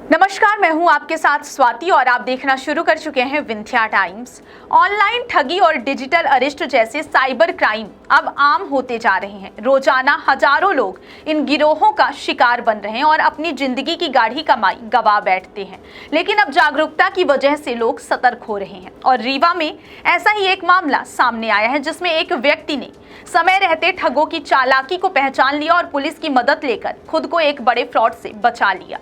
नमस्कार, मैं हूं आपके साथ स्वाति और आप देखना शुरू कर चुके हैं विंध्या टाइम्स। ऑनलाइन ठगी और डिजिटल अरेस्ट जैसे साइबर क्राइम अब आम होते जा रहे हैं। रोजाना हजारों लोग इन गिरोहों का शिकार बन रहे हैं और अपनी जिंदगी की गाढ़ी कमाई गवा बैठते हैं। लेकिन अब जागरूकता की वजह से लोग सतर्क हो रहे हैं और रीवा में ऐसा ही एक मामला सामने आया है, जिसमें एक व्यक्ति ने समय रहते ठगों की चालाकी को पहचान लिया और पुलिस की मदद लेकर खुद को एक बड़े फ्रॉड से बचा लिया।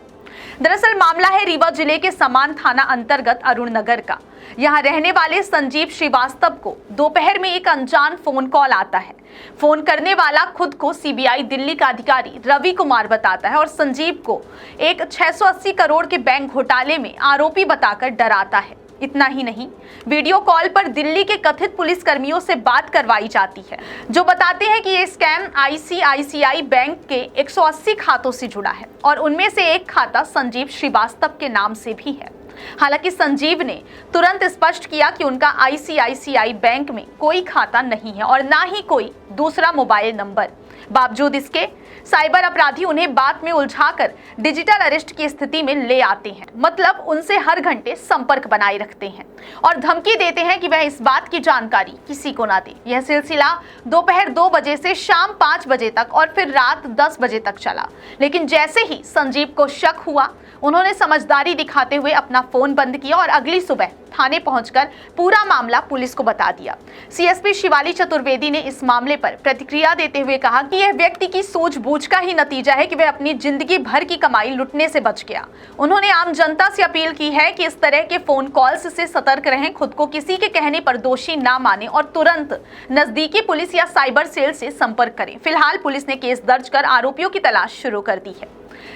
दरअसल मामला है रीवा जिले के समान थाना अंतर्गत अरुण नगर का। यहाँ रहने वाले संजीव श्रीवास्तव को दोपहर में एक अनजान फोन कॉल आता है। फोन करने वाला खुद को सीबीआई दिल्ली का अधिकारी रवि कुमार बताता है और संजीव को एक 680 करोड़ के बैंक घोटाले में आरोपी बताकर डराता है। इतना ही नहीं, वीडियो कॉल पर दिल्ली के कथित पुलिस कर्मियों से बात करवाई जाती है, जो बताते हैं कि ये स्कैम आईसीआईसीआई बैंक के 180 खातों से जुड़ा है और उनमें से एक खाता संजीव श्रीवास्तव के नाम से भी है। हालांकि संजीव ने तुरंत स्पष्ट किया कि उनका आईसीआईसीआई बैंक में कोई खाता नहीं है और ना ही कोई दूसरा मोबाइल नंबर। बावजूद इसके साइबर अपराधी उन्हें बात में उलझाकर डिजिटल अरेस्ट की स्थिति में ले आते हैं। मतलब उनसे हर घंटे संपर्क बनाए रखते हैं और धमकी देते हैं कि वह इस बात की जानकारी किसी को ना दे। यह सिलसिला दोपहर 2 बजे से शाम 5 बजे तक और फिर रात 10 बजे तक चला। लेकिन जैसे ही संजीव को शक हुआ, उन्होंने समझदारी दिखाते हुए अपना फोन बंद किया और अगली सुबह थाने पहुंचकर पूरा मामला पुलिस को बता दिया। सीएसपी शिवाली चतुर्वेदी ने इस मामले पर प्रतिक्रिया देते हुए कहा कि यह व्यक्ति की सूझबूझ का ही नतीजा है कि वह अपनी जिंदगी भर की कमाई लुटने से बच गया। उन्होंने आम जनता से अपील की है कि इस तरह के फोन कॉल्स से सतर्क रहें, खुद को किसी के कहने पर दोषी ना माने और तुरंत नजदीकी पुलिस या साइबर सेल से संपर्क करें। फिलहाल पुलिस ने केस दर्ज कर आरोपियों की तलाश शुरू कर दी है।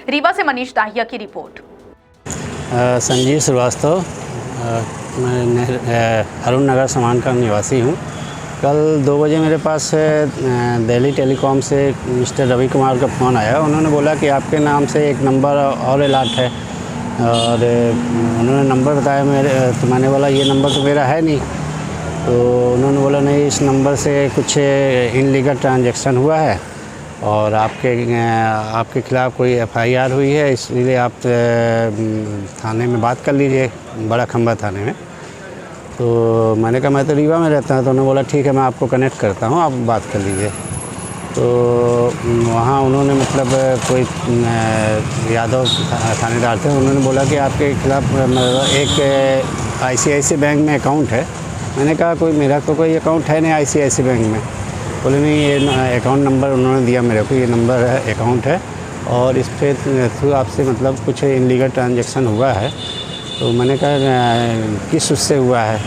रीवा से मनीष दाहिया की रिपोर्ट। संजीव श्रीवास्तव, मैं अरुण नगर समान का निवासी हूँ। कल 2 बजे मेरे पास दिल्ली टेलीकॉम से मिस्टर रवि कुमार का फ़ोन आया। उन्होंने बोला कि आपके नाम से एक नंबर और अलर्ट है और उन्होंने नंबर बताया तो मैंने बोला ये नंबर तो मेरा है नहीं। तो उन्होंने बोला नहीं, इस नंबर से कुछ इनलीगल ट्रांजैक्शन हुआ है और आपके ख़िलाफ़ कोई एफआईआर हुई है, इसलिए आप थाने में बात कर लीजिए, बड़ा खंबा थाने में। तो मैंने कहा मैं तो रीवा में रहता हूँ। तो उन्होंने बोला ठीक है, मैं आपको कनेक्ट करता हूँ, आप बात कर लीजिए। तो वहाँ उन्होंने मतलब कोई यादव थानेदार थे, उन्होंने बोला कि आपके ख़िलाफ़ एक आईसीआईसी बैंक में अकाउंट है। मैंने कहा मेरा तो कोई अकाउंट है नहीं आईसीआईसी बैंक में। बोले नहीं, ये अकाउंट नंबर उन्होंने दिया मेरे को, ये नंबर है, अकाउंट है और इस पे थ्रू आपसे मतलब कुछ इनलीगल ट्रांजैक्शन हुआ है। तो मैंने कहा किस उससे हुआ है?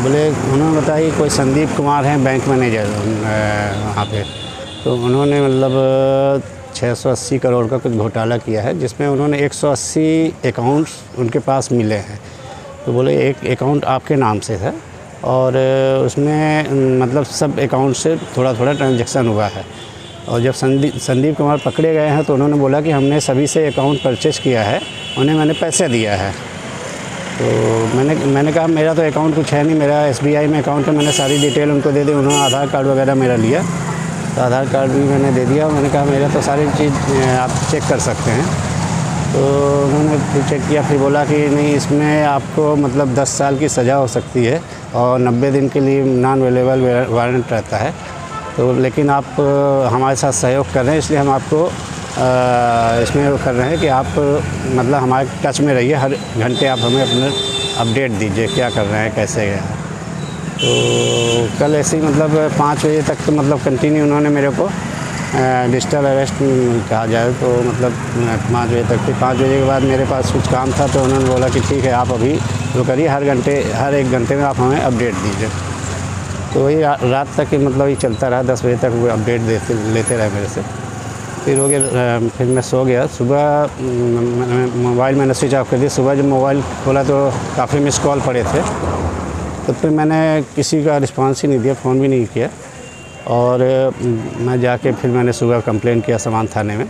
बोले उन्होंने बताया कोई संदीप कुमार हैं बैंक मैनेजर वहाँ पे। तो उन्होंने मतलब 680 करोड़ का कुछ घोटाला किया है, जिसमें उन्होंने 180 अकाउंट्स उनके पास मिले हैं। तो बोले एक अकाउंट आपके नाम से था और उसमें मतलब सब अकाउंट से थोड़ा थोड़ा ट्रांजैक्शन हुआ है। और जब संदीप कुमार पकड़े गए हैं तो उन्होंने बोला कि हमने सभी से अकाउंट परचेज़ किया है, उन्हें मैंने पैसे दिया है। तो मैंने कहा मेरा तो अकाउंट कुछ है नहीं, मेरा एसबीआई में अकाउंट है। मैंने सारी डिटेल उनको दे दी। उन्होंने आधार कार्ड वगैरह मेरा लिया, तो आधार कार्ड भी मैंने दे दिया। मैंने कहा मेरा तो सारी चीज़ आप चेक कर सकते हैं। तो उन्होंने फिर चेक किया, फिर बोला कि नहीं, इसमें आपको मतलब 10 साल की सज़ा हो सकती है और 90 दिन के लिए नॉन अवेलेबल वारंट रहता है। तो लेकिन आप हमारे साथ सहयोग कर रहे हैं, इसलिए हम आपको इसमें वो कर रहे हैं कि आप मतलब हमारे टच में रहिए, हर घंटे आप हमें अपने अपडेट दीजिए क्या कर रहे हैं, कैसे गया। तो कल ऐसे ही मतलब 5 बजे तक तो मतलब कंटिन्यू उन्होंने मेरे को डिजिटल अरेस्ट कहा जाए तो मतलब 5 बजे तक। फिर 5 बजे के बाद मेरे पास कुछ काम था, तो उन्होंने बोला कि ठीक है आप अभी वो करिए, हर 1 घंटे में आप हमें अपडेट दीजिए। तो वही रात तक मतलब ये चलता रहा। 10 बजे तक वो अपडेट लेते रहे मेरे से। फिर हो गया, फिर मैं सो गया। सुबह मोबाइल मैंने स्विच ऑफ कर दिया। सुबह जब मोबाइल खोला तो काफ़ी मिस कॉल पड़े थे। तो फिर मैंने किसी का रिस्पांस ही नहीं दिया, फ़ोन भी नहीं किया। और मैं जाके फिर मैंने सुबह कंप्लेंट किया समान थाने में।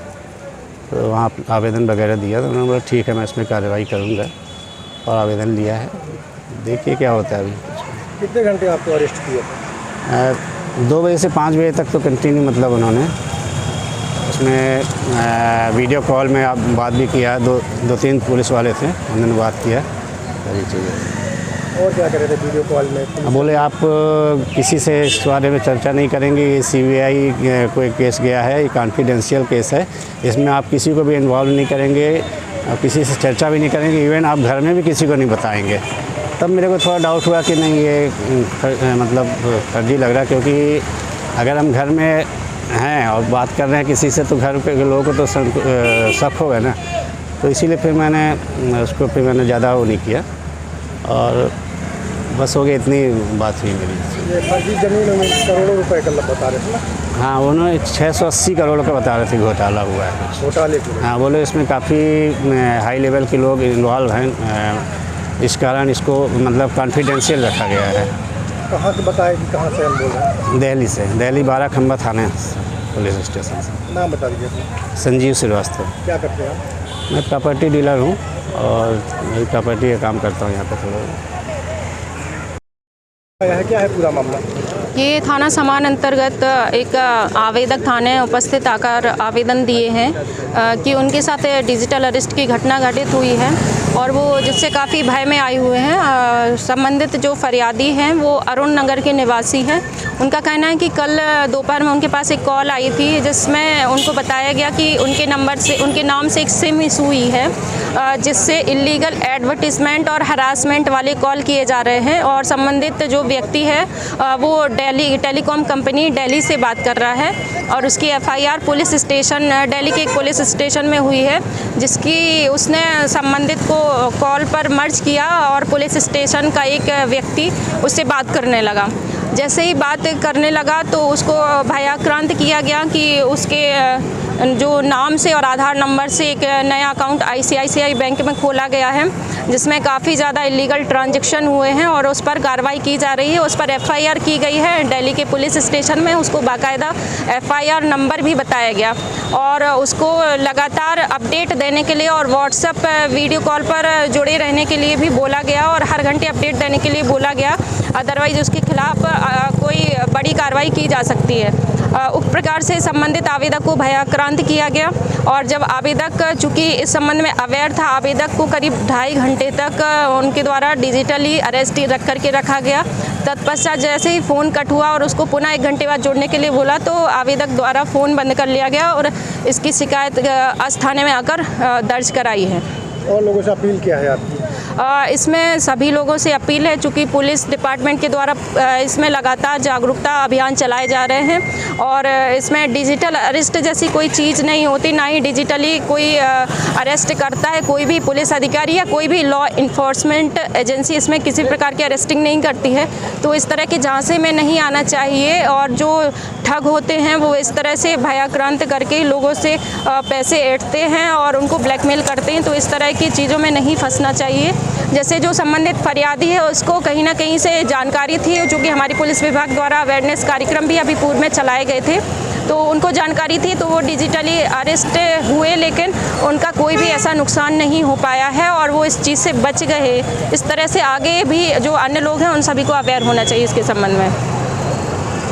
तो वहाँ आवेदन वगैरह दिया। तो उन्होंने बोला ठीक है, मैं इसमें कार्रवाई करूँगा और आवेदन लिया है। देखिए क्या होता है अभी। कितने घंटे आपको अरेस्ट किया? 2 बजे से 5 बजे तक तो कंटिन्यू मतलब उन्होंने उसमें वीडियो कॉल में आप बात भी किया, दो तीन पुलिस वाले थे, उन्होंने बात किया सारी चीज़ें। और क्या कर रहे थे वीडियो कॉल में? बोले आप किसी से इस बारे में चर्चा नहीं करेंगे, ये CBI कोई केस गया है, ये कॉन्फिडेंशियल केस है, इसमें आप किसी को भी इन्वॉल्व नहीं करेंगे, आप किसी से चर्चा भी नहीं करेंगे, इवन आप घर में भी किसी को नहीं बताएंगे। तब मेरे को थोड़ा डाउट हुआ कि नहीं ये मतलब फर्जी लग रहा है, क्योंकि अगर हम घर में हैं और बात कर रहे हैं किसी से तो घर के लोगों को तो शक होगा ना। तो इसीलिए फिर मैंने ज़्यादा वो नहीं किया और बस हो गया, इतनी बात हुई मेरी। ये फर्जी ज़मीन में करोड़ों रुपए का बता रहे थे ना? हाँ, उन्होंने 680 करोड़ का बता रहे थे घोटाला हुआ है। घोटाले के? हाँ, बोले इसमें काफ़ी हाई लेवल के लोग इन्वॉल्व हैं, इस कारण इसको मतलब कॉन्फिडेंशियल रखा गया है। कहाँ से बताया कि कहाँ से हम बोल रहे हैं? दिल्ली से, दिल्ली 12 खंबा थाने पुलिस स्टेशन से। नाम बता दीजिए अपना। संजीव श्रीवास्तव। क्या करते हैं आप? मैं प्रॉपर्टी डीलर हूँ और यही प्रॉपर्टी का काम करता हूँ यहाँ पे थोड़ा। क्या है पूरा मामला? ये थाना समान अंतर्गत एक आवेदक थाने उपस्थित आकर आवेदन दिए हैं कि उनके साथ डिजिटल अरेस्ट की घटना घटित हुई है और वो जिससे काफ़ी भय में आए हुए हैं। संबंधित जो फरियादी हैं वो अरुण नगर के निवासी हैं। उनका कहना है कि कल दोपहर में उनके पास एक कॉल आई थी जिसमें उनको बताया गया कि उनके नाम से एक सिम इशू हुई है जिससे इलीगल एडवर्टीजमेंट और हरासमेंट वाले कॉल किए जा रहे हैं और संबंधित जो व्यक्ति है वो टेलीकॉम कंपनी दिल्ली से बात कर रहा है और उसकी FIR पुलिस स्टेशन दिल्ली के एक पुलिस स्टेशन में हुई है, जिसकी उसने संबंधित को कॉल पर मर्ज किया और पुलिस स्टेशन का एक व्यक्ति उससे बात करने लगा। जैसे ही बात करने लगा तो उसको भयाक्रांत किया गया कि उसके जो नाम से और आधार नंबर से एक नया अकाउंट ICICI बैंक में खोला गया है जिसमें काफ़ी ज़्यादा इलीगल ट्रांजैक्शन हुए हैं और उस पर कार्रवाई की जा रही है। उस पर FIR की गई है दिल्ली के पुलिस स्टेशन में। उसको बाकायदा FIR नंबर भी बताया गया और उसको लगातार अपडेट देने के लिए और व्हाट्सएप वीडियो कॉल पर जुड़े रहने के लिए भी बोला गया और हर घंटे अपडेट देने के लिए बोला गया, अदरवाइज उसके खिलाफ कोई बड़ी कार्रवाई की जा सकती है। उक्त प्रकार से संबंधित आवेदक को भयाक्रांत किया गया और जब आवेदक चूँकि इस संबंध में अवेयर था, आवेदक को करीब 2.5 घंटे तक उनके द्वारा डिजिटली अरेस्ट रख करके रखा गया। तत्पश्चात जैसे ही फ़ोन कट हुआ और उसको पुनः 1 घंटे बाद जोड़ने के लिए बोला तो आवेदक द्वारा फ़ोन बंद कर लिया गया और इसकी शिकायत थाने में आकर दर्ज कराई है। और लोगों से अपील क्या है आपकी? इसमें सभी लोगों से अपील है, चूँकि पुलिस डिपार्टमेंट के द्वारा इसमें लगातार जागरूकता अभियान चलाए जा रहे हैं और इसमें डिजिटल अरेस्ट जैसी कोई चीज़ नहीं होती, ना ही डिजिटली कोई अरेस्ट करता है कोई भी पुलिस अधिकारी या कोई भी लॉ इन्फोर्समेंट एजेंसी इसमें किसी प्रकार की अरेस्टिंग नहीं करती है। तो इस तरह के झांसे में नहीं आना चाहिए और जो ठग होते हैं वो इस तरह से भयाक्रांत करके लोगों से पैसे ऐंठते हैं और उनको ब्लैकमेल करते हैं। तो इस तरह की चीज़ों में नहीं फंसना चाहिए। जैसे जो संबंधित फरियादी है उसको कहीं ना कहीं से जानकारी थी, जो कि हमारी पुलिस विभाग द्वारा अवेयरनेस कार्यक्रम भी अभी पूर्व में चलाए गए थे, तो उनको जानकारी थी तो वो डिजिटली अरेस्ट हुए, लेकिन उनका कोई भी ऐसा नुकसान नहीं हो पाया है और वो इस चीज़ से बच गए। इस तरह से आगे भी जो अन्य लोग हैं उन सभी को अवेयर होना चाहिए इसके संबंध में।